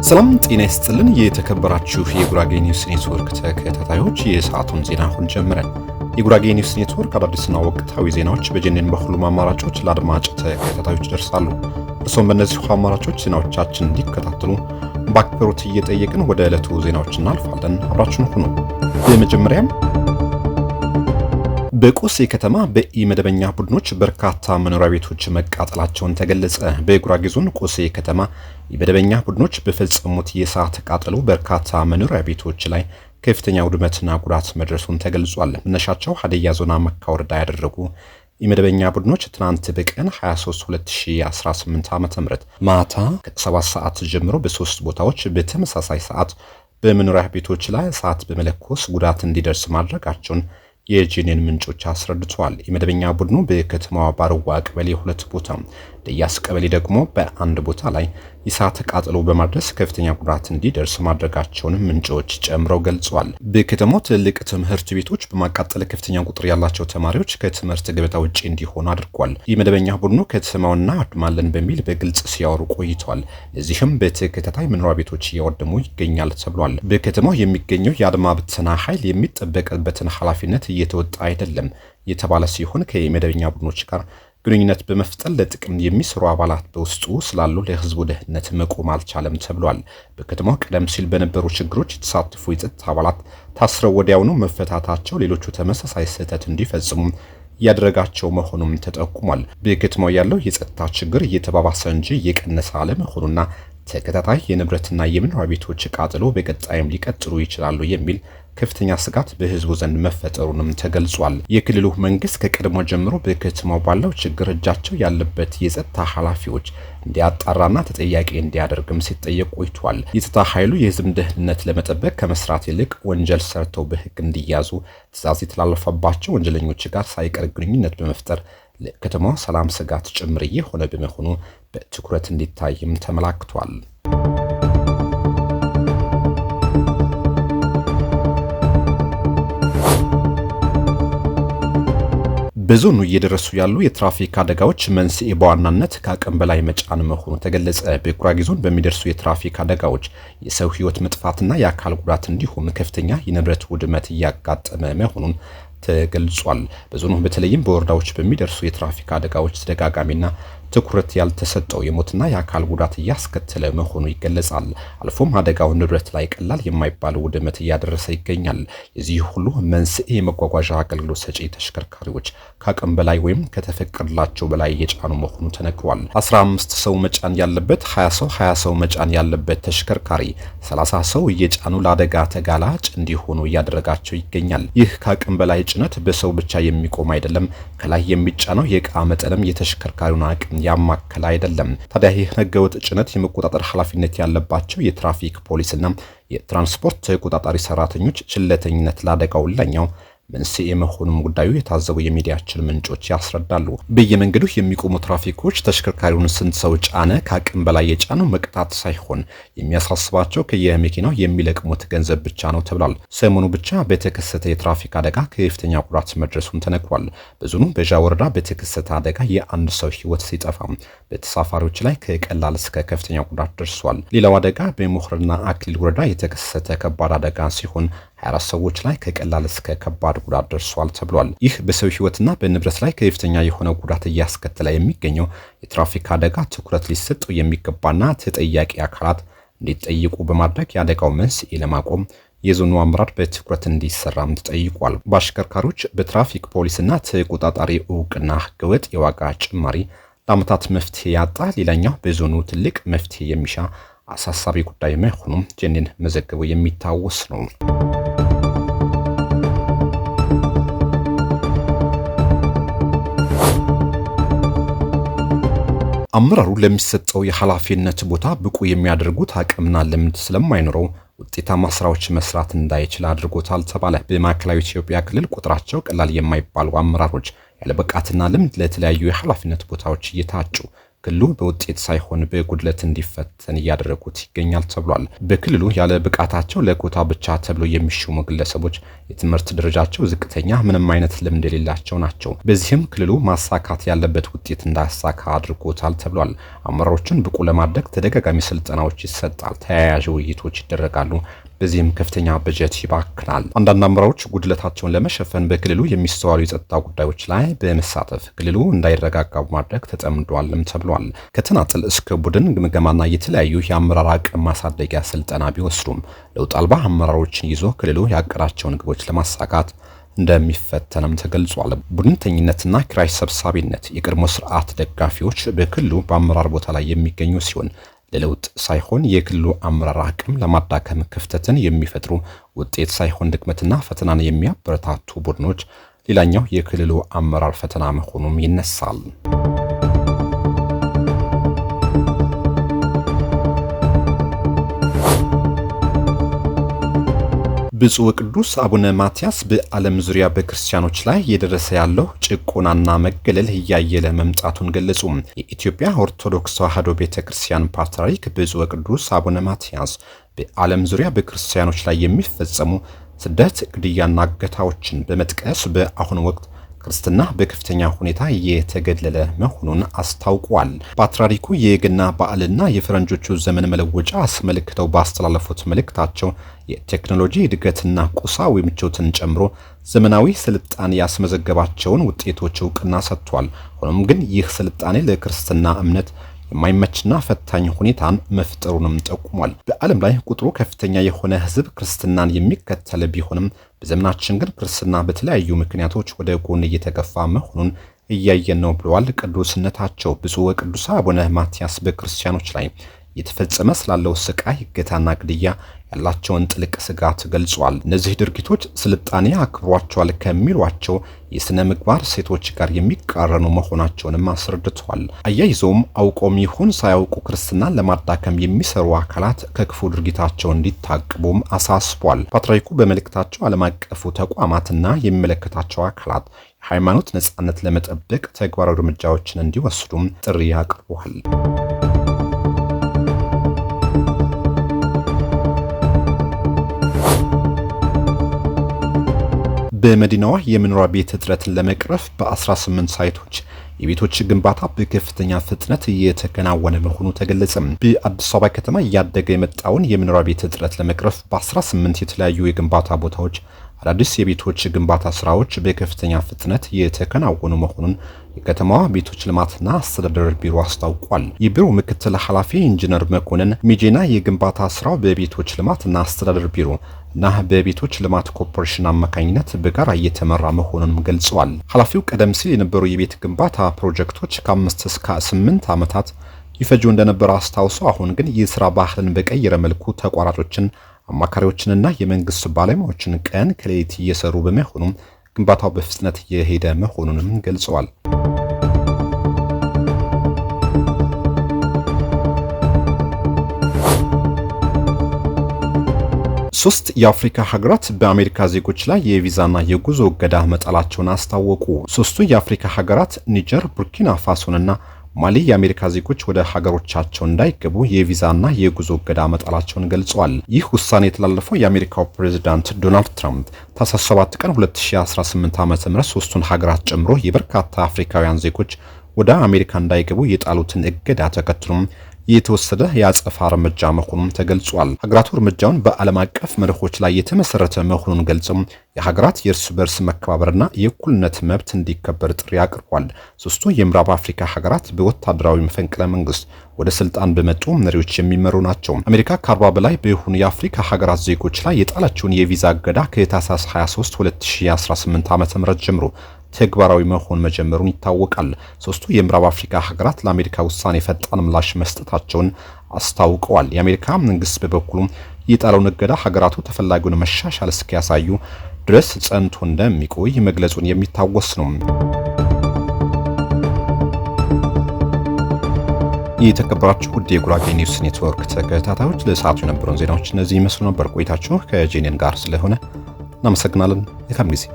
ሰላም ጤና ይስጥልን የተከበራችሁ የጉራጌ ኒውስ ኔትወርክ ተከታታዮች የሰዓቱን ዜና አሁን ጀመረን። የጉራጌ ኒውስ ኔትወርክ አዳዲስና ወቅታዊ ዜናዎች በጀኔን በሁሉም አማራጮች ለአድማጭ ተከታታዮች ይደርሳሉ። እርሶም በእነዚህ አማራጮች ዜናዎቻችን እንዲከታተሉ በአክብሮት እየጠየቅን ወደ ዕለቱ ዜናዎች እናልፋለን። አብራችሁን ሁኑ። በመጀመሪያም በቆሴ ከተማ በኢመደበኛ ቡድኖች በርካታ መኖሪያ ቤቶች መቃጠላቸውን ተገለጸ። በጉራጌ ዞን ቆሴ ከተማ ኢመደበኛ ቡድኖች በፈጸሙት የእሳት ቃጠሎ በርካታ መኖሪያ ቤቶች ላይ ከፍተኛ ውድመትና ጉዳት መድረሱን ተገልጿል። መነሻቸው ሀዲያ ዞን አመካ ወረዳ ያደረጉ ኢመደበኛ ቡድኖች ትናንት በቀን 23 2018 ዓ.ም ማታ ከ7 ሰዓት ጀምሮ በ3 ቦታዎች በተመሳሳይ ሰዓት በመኖሪያ ቤቶች ላይ እሳት በመለኮስ ጉዳት እንዲደርስ ማድረጋቸውን የጄኔን ምንጮች አስረድተዋል። የመደበኛ ቡድኑ በከተማዋ ባርዋ ቀበሌ 2 ቦታ ደያስ ቀበሌ ደግሞ በአንድ ቦታ ላይ የእሳት ቃጠሎ በማድረስ ከፍተኛ ጉዳት እንዲደርስ ማድረጋቸውን ምንጮች ጨምረው ገልጸዋል። በከተማው ትልቅ ትምህርት ቤቶች በማቃጠል ከፍተኛ ቁጥር ያላቸው ተማሪዎች ከትምህርት ገበታ ውጪ እንዲሆኑ አድርጓል። የመደበኛ ቡድኑ ከተማውና አድማለን በሚል በግልጽ ሲያወሩ ቆይተዋል። ለዚህም በተከታታይ መኖሪያ ቤቶች እያወደሙ ይገኛል ተብሏል። በከተማው የሚገኘው የአድማ ብተና ኃይል የሚጠበቅበትን ኃላፊነት እየተወጣ አይደለም የተባለ ሲሆን ከመደበኛ ቡድኖች ጋር ግንኙነት በመፍጠር ለጥቅም የሚሰሩ አባላት በውስጡ ስላሉ ለህዝቡ ደህንነት መቆም አልቻለም ተብሏል። በከተማው ቀደም ሲል በነበሩ ችግሮች የተሳተፉ የጸጥታ አባላት ታስረው ወዲያውኑ መፈታታቸው ሌሎቹ ተመሳሳይ ስህተት እንዲፈጽሙ ያደረጋቸው መሆኑም ተጠቁሟል። በከተማው ያለው የጸጥታ ችግር እየተባባሰ እንጂ እየቀነሰ አለመሆኑና ተከታታይ የንብረትና የመኖሪያ ቤቶች ቃጠሎ በቀጣይም ሊቀጥሉ ይችላሉ የሚል ከፍተኛ ስጋት በህዝቡ ዘንድ መፈጠሩንም ተገልጿል። የክልሉ መንግስት ከቀድሞ ጀምሮ በከተማው ባለው ችግር እጃቸው ያለበት የጸጥታ ኃላፊዎች እንዲያጣራና ተጠያቂ እንዲያደርግም ሲጠየቅ ቆይቷል። የጸጥታ ኃይሉ የህዝብ ደህንነት ለመጠበቅ ከመስራት ይልቅ ወንጀል ሰርተው በህግ እንዲያዙ ትዕዛዝ የተላለፈባቸው ወንጀለኞች ጋር ሳይቀር ግንኙነት በመፍጠር ለከተማው ሰላም ስጋት ጭምር እየሆነ በመሆኑ በትኩረት እንዲታይም ተመላክቷል። በዞኑ እየደረሱ ያሉ የትራፊክ አደጋዎች መንስኤ በዋናነት ከአቅም በላይ መጫን መሆኑ ተገለጸ። በጉራጌ ዞን በሚደርሱ የትራፊክ አደጋዎች የሰው ህይወት መጥፋትና የአካል ጉዳት እንዲሁም ከፍተኛ የንብረት ውድመት እያጋጠመ መሆኑን ተገልጿል። በዞኑ በተለይም በወረዳዎች በሚደርሱ የትራፊክ አደጋዎች ተደጋጋሚና ትኩረት ያልተሰጠው የሞትና የአካል ጉዳት እያስከተለ መሆኑ ይገለጻል። አልፎም አደጋው ንብረት ላይ ቀላል የማይባል ውድመት እያደረሰ ይገኛል። የዚህ ሁሉ መንስኤ የመጓጓዣ አገልግሎት ሰጪ ተሽከርካሪዎች ከአቅም በላይ ወይም ከተፈቀደላቸው በላይ እየጫኑ መሆኑ ተነግሯል። 15 ሰው መጫን ያለበት 20 ሰው መጫን ያለበት ተሽከርካሪ 30 ሰው እየጫኑ ለአደጋ ተጋላጭ እንዲሆኑ እያደረጋቸው ይገኛል። ይህ ከአቅም በላይ ጭነት በሰው ብቻ የሚቆም አይደለም። ከላይ የሚጫነው የዕቃ መጠንም የተሽከርካሪውን አቅም ያማከለ አይደለም። ታዲያ ይህ ህገወጥ ጭነት የመቆጣጠር ኃላፊነት ያለባቸው የትራፊክ ፖሊስና የትራንስፖርት ተቆጣጣሪ ሰራተኞች ችለተኝነት ለአደጋው ላኛው መንስኤ መሆኑን ጉዳዩ የታዘቡ የሚዲያችን ምንጮች ያስረዳሉ። በየመንገዱ የሚቆሙ ትራፊኮች ተሽከርካሪውን ስንት ሰው ጫነ፣ ከአቅም በላይ የጫነው መቅጣት ሳይሆን የሚያሳስባቸው ከየመኪናው የሚለቅሙት ገንዘብ ብቻ ነው ተብሏል። ሰሞኑ ብቻ በተከሰተ የትራፊክ አደጋ ከፍተኛ ጉዳት መድረሱን ተነግሯል። በዞኑ በጃ ወረዳ በተከሰተ አደጋ የአንድ ሰው ህይወት ሲጠፋ በተሳፋሪዎች ላይ ከቀላል እስከ ከፍተኛ ጉዳት ደርሷል። ሌላው አደጋ በሞህርና አክሊል ወረዳ የተከሰተ ከባድ አደጋ ሲሆን 24 ሰዎች ላይ ከቀላል እስከ ከባድ ጉዳት ደርሷል ተብሏል። ይህ በሰው ህይወትና በንብረት ላይ ከፍተኛ የሆነ ጉዳት እያስከተለ የሚገኘው የትራፊክ አደጋ ትኩረት ሊሰጠው የሚገባና ተጠያቂ አካላት እንዲጠይቁ በማድረግ የአደጋው መንስኤ ለማቆም የዞኑ አመራር በትኩረት እንዲሰራም ተጠይቋል። በአሽከርካሪዎች በትራፊክ ፖሊስና ተቆጣጣሪ እውቅና ህገወጥ የዋጋ ጭማሪ ለዓመታት መፍትሄ ያጣ ሌላኛው በዞኑ ትልቅ መፍትሄ የሚሻ አሳሳቢ ጉዳይ መሆኑም ጄኔን መዘገቡ የሚታወስ ነው። አመራሩ ለሚሰጠው የኃላፊነት ቦታ ብቁ የሚያደርጉት አቅምና ልምድ ስለማይኖረው ውጤታማ ስራዎች መስራት እንዳይችል አድርጎታል ተባለ። በማዕከላዊ ኢትዮጵያ ክልል ቁጥራቸው ቀላል የማይባሉ አመራሮች ያለብቃትና ልምድ ለተለያዩ የኃላፊነት ቦታዎች እየታጩ ክልሉ በውጤት ሳይሆን በጉድለት እንዲፈተን እያደረጉት ይገኛል ተብሏል። በክልሉ ያለ ብቃታቸው ለኮታ ብቻ ተብሎ የሚሾሙ ግለሰቦች የትምህርት ደረጃቸው ዝቅተኛ፣ ምንም አይነት ልምድ የሌላቸው ናቸው። በዚህም ክልሉ ማሳካት ያለበት ውጤት እንዳያሳካ አድርጎታል ተብሏል። አመራሮችን ብቁ ለማድረግ ተደጋጋሚ ስልጠናዎች ይሰጣል፣ ተያያዥ ውይይቶች ይደረጋሉ። በዚህም ከፍተኛ በጀት ይባክናል። አንዳንድ አመራሮች ጉድለታቸውን ለመሸፈን በክልሉ የሚስተዋሉ የጸጥታ ጉዳዮች ላይ በመሳተፍ ክልሉ እንዳይረጋጋ ማድረግ ተጠምዷልም ተብሏል። ከተናጥል እስከ ቡድን ግምገማና የተለያዩ የአመራር አቅም ማሳደጊያ ስልጠና ቢወስዱም ለውጥ አልባ አመራሮችን ይዞ ክልሉ ያቀዳቸውን ግቦች ለማሳካት እንደሚፈተንም ተገልጿል። ቡድንተኝነትና ኪራይ ሰብሳቢነት የቀድሞ ስርዓት ደጋፊዎች በክልሉ በአመራር ቦታ ላይ የሚገኙ ሲሆን ለለውጥ ሳይሆን የክልሉ አመራር አቅም ለማዳከም ክፍተትን የሚፈጥሩ ውጤት ሳይሆን ድክመትና ፈተናን የሚያበረታቱ ቡድኖች ሌላኛው የክልሉ አመራር ፈተና መሆኑም ይነሳል። ብፁዕ ወቅዱስ አቡነ ማትያስ በዓለም ዙሪያ በክርስቲያኖች ላይ እየደረሰ ያለው ጭቆናና መገለል እያየለ መምጣቱን ገለጹ። የኢትዮጵያ ኦርቶዶክስ ተዋሕዶ ቤተክርስቲያን ፓትርያርክ ብፁዕ ወቅዱስ አቡነ ማትያስ በዓለም ዙሪያ በክርስቲያኖች ላይ የሚፈጸሙ ስደት፣ ግድያና እገታዎችን በመጥቀስ በአሁኑ ወቅት ክርስትና በከፍተኛ ሁኔታ እየተገለለ መሆኑን አስታውቋል። ፓትርያርኩ የገና በዓልና የፈረንጆቹ ዘመን መለወጫ አስመልክተው ባስተላለፉት መልእክታቸው የቴክኖሎጂ እድገትና ቁሳዊ ምቾትን ጨምሮ ዘመናዊ ስልጣኔ ያስመዘገባቸውን ውጤቶች እውቅና ሰጥቷል። ሆኖም ግን ይህ ስልጣኔ ለክርስትና እምነት የማይመችና ፈታኝ ሁኔታን መፍጠሩንም ጠቁሟል። በዓለም ላይ ቁጥሩ ከፍተኛ የሆነ ሕዝብ ክርስትናን የሚከተል ቢሆንም በዘመናችን ግን ክርስትና በተለያዩ ምክንያቶች ወደ ጎን እየተገፋ መሆኑን እያየን ነው ብለዋል። ቅዱስነታቸው ብፁዕ ወቅዱስ አቡነ ማትያስ በክርስቲያኖች ላይ የተፈጸመ ስላለው ስቃይ፣ እገታና ግድያ ያላቸውን ጥልቅ ስጋት ገልጿል። እነዚህ ድርጊቶች ስልጣኔ አክብሯቸዋል ከሚሏቸው የሥነ ምግባር ሴቶች ጋር የሚቃረኑ መሆናቸውንም አስረድተዋል። አያይዘውም አውቆም ይሁን ሳያውቁ ክርስትናን ለማዳከም የሚሰሩ አካላት ከክፉ ድርጊታቸው እንዲታቅቡም አሳስቧል። ፓትርያርኩ በመልእክታቸው ዓለም አቀፉ ተቋማትና የሚመለከታቸው አካላት የሃይማኖት ነጻነት ለመጠበቅ ተግባራዊ እርምጃዎችን እንዲወስዱም ጥሪ አቅርበዋል። በመዲናዋ የመኖሪያ ቤት እጥረትን ለመቅረፍ በ18 ሳይቶች የቤቶች ግንባታ በከፍተኛ ፍጥነት እየተከናወነ መሆኑ ተገለጸ። በአዲስ አበባ ከተማ እያደገ የመጣውን የመኖሪያ ቤት እጥረት ለመቅረፍ በ18 የተለያዩ የግንባታ ቦታዎች አዳዲስ የቤቶች ግንባታ ስራዎች በከፍተኛ ፍጥነት እየተከናወኑ መሆኑን የከተማዋ ቤቶች ልማትና አስተዳደር ቢሮ አስታውቋል። የቢሮው ምክትል ኃላፊ ኢንጂነር መኮንን ሚጄና የግንባታ ስራው በቤቶች ልማትና አስተዳደር ቢሮ እና በቤቶች ልማት ኮርፖሬሽን አማካኝነት በጋራ እየተመራ መሆኑንም ገልጸዋል። ኃላፊው ቀደም ሲል የነበሩ የቤት ግንባታ ፕሮጀክቶች ከ5 እስከ 8 ዓመታት ይፈጁ እንደነበር አስታውሰው አሁን ግን የሥራ ባህልን በቀየረ መልኩ ተቋራጮችን፣ አማካሪዎችንና የመንግስት ባለሙያዎችን ቀን ከሌሊት እየሰሩ በመሆኑም ግንባታው በፍጥነት እየሄደ መሆኑንም ገልጸዋል። ሶስት የአፍሪካ ሀገራት በአሜሪካ ዜጎች ላይ የቪዛና የጉዞ እገዳ መጣላቸውን አስታወቁ። ሶስቱ የአፍሪካ ሀገራት ኒጀር፣ ቡርኪና ፋሶና ማሊ የአሜሪካ ዜጎች ወደ ሀገሮቻቸው እንዳይገቡ የቪዛና የጉዞ እገዳ መጣላቸውን ገልጸዋል። ይህ ውሳኔ የተላለፈው የአሜሪካው ፕሬዝዳንት ዶናልድ ትራምፕ ታህሳስ 7 ቀን 2018 ዓ.ም ሶስቱን ሀገራት ጨምሮ የበርካታ አፍሪካውያን ዜጎች ወደ አሜሪካ እንዳይገቡ የጣሉትን እገዳ ተከትሎም የተወሰደ የአጸፋ እርምጃ መሆኑን ተገልጿል። ሀገራቱ እርምጃውን በዓለም አቀፍ መርሆች ላይ የተመሰረተ መሆኑን ገልጸው የሀገራት የእርስ በርስ መከባበርና የእኩልነት መብት እንዲከበር ጥሪ አቅርቧል። ሶስቱ የምዕራብ አፍሪካ ሀገራት በወታደራዊ መፈንቅለ መንግስት ወደ ስልጣን በመጡ መሪዎች የሚመሩ ናቸው። አሜሪካ ከ40 በላይ በሆኑ የአፍሪካ ሀገራት ዜጎች ላይ የጣለችውን የቪዛ እገዳ ከታህሳስ 23 2018 ዓ.ም ጀምሮ ተግባራዊ መሆን መጀመሩን ይታወቃል። ሶስቱ የምዕራብ አፍሪካ ሀገራት ለአሜሪካ ውሳኔ ፈጣን ምላሽ መስጠታቸውን አስታውቀዋል። የአሜሪካ መንግስት በበኩሉ የጣለውን እገዳ ሀገራቱ ተፈላጊውን መሻሻል እስኪያሳዩ ድረስ ጸንቶ እንደሚቆይ መግለጹን የሚታወስ ነው። የተከበራችሁ ውድ የጉራጌ ኒውስ ኔትወርክ ተከታታዮች ለሰዓቱ የነበሩን ዜናዎች እነዚህ ይመስሉ ነበር። ቆይታችሁ ከጄኔን ጋር ስለሆነ እናመሰግናለን። መልካም ጊዜ